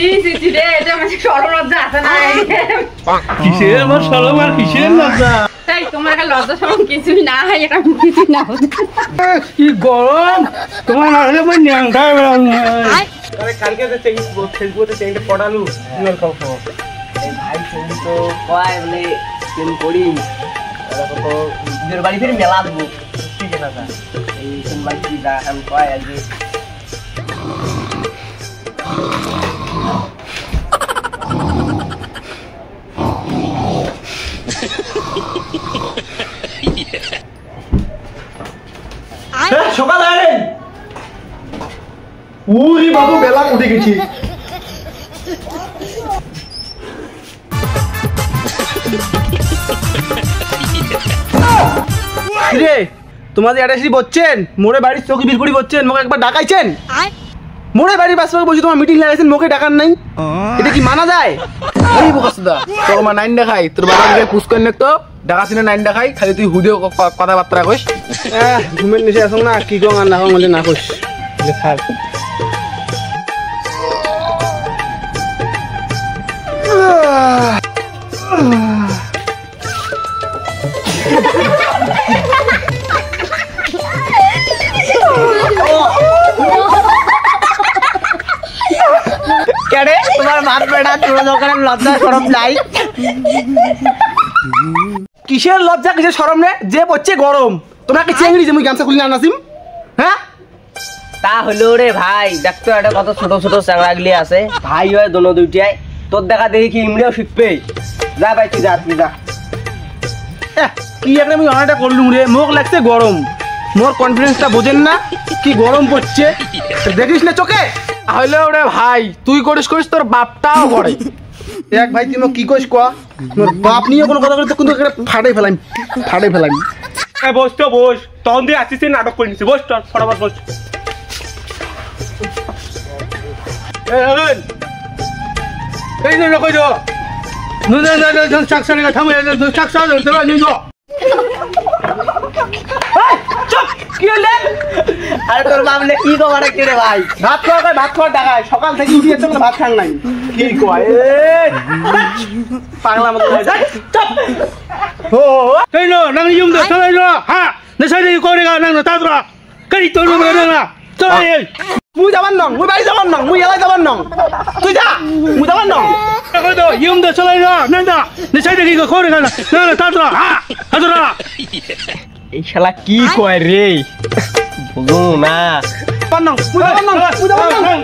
রে এটা মানে সরলজ্জা আছে না কিসের আমার সরম আর কিসের লজ্জা তাই তোমার কাছে লজ্জা সরম কিছুই না হয় এটা কিছুই না কি গরম তোমার না হলে মই ন্যাংটাই বেরাম আরে কালকে যে ফেসবুকে চেইনটা পড়ালু তোমার খবর এই ভাই তুমি তো কয় বলে চেন করি এরকম তো নিজের বাড়ি ফিরে মেলা দেবো ঠিক আছে না এই কোন বাড়ি কি দা আমি কয় আজকে সকাল আরে উরি বাবু বেলা উঠে গেছি রে তোমাদের অ্যাড্রেসি বলছেন মোরে বাড়ির চৌকি বিলকুড়ি বলছেন মোকে একবার ডাকাইছেন মোরে বাড়ির পাশে বলছি তোমার মিটিং লাগাইছেন মোকে ডাকার নাই এটা কি মানা যায় এই বকসদা তোর মা নাইন দেখাই তোর বাবাকে পুশ করে নে তো ডাকাছিনা নাইন দেখাই খালি তুই হুদিও কথাবার্তা কইস ঘুমের নিচে আসো না কি কং আর না কং বলে না কইস থাক কেডে তোমার ভাত বেড়া চুড়ো দোকানে লজ্জা শরম নাই কিসের লজ্জা কিসের শরম রে যে পড়ছে গরম তোমরা কি চেঙ্গড়ি যে মুই গামছা খুলি না নাসিম হ্যাঁ তা হলো রে ভাই দেখতো এটা কত ছোট ছোট চাংড়াগুলি আছে ভাই হয় দোনো দুইটাই তোর দেখা দেখি কি ইমরেও শিখবে যা ভাই তুই যা কি একটা আমি অনেকটা করলুম রে মুখ লাগছে গরম মোর কনফিডেন্সটা বোঝেন না কি গরম পড়ছে দেখিস না চোখে হইলে রে ভাই তুই করিস তোর বাপটাও করে এক ভাই তুই কি কইস কোয়া মোর বাপ নিয়ে কোনো কথা বলতে কিন্তু ফাটাই ফেলাম বস তো বস তখন দিয়ে আসিস নাটক করে নিছি বস তোর ফটাফট বস এই নে কই যো না চাকসানি কথা থামে চাকসা তোরা নিয়ে যো চুপ কি হলে আরে তোর বাবলে কি কবার কি রে ভাই ভাত খাওয়া টাকায় সকাল থেকে উঠে যাচ্ছে ভাত খান নাই কি কয় পাগলা মতো চুপ ও এই নো নাং ইউম দে চলাই নো হ্যাঁ নে সাইডে করে গা নাং তা তোরা কই তোর নো না চলাই মুই যাবান নং মুই বাড়ি যাবান নং মুই এলাই যাবান নং তুই যা মুই যাবান নং কই তো ইউম দে চলাই না না নে সাইডে কি করে গা না তা তোরা হ্যাঁ তোরা এই শালা কি কয় রে বুঝু না মুই যাবান নং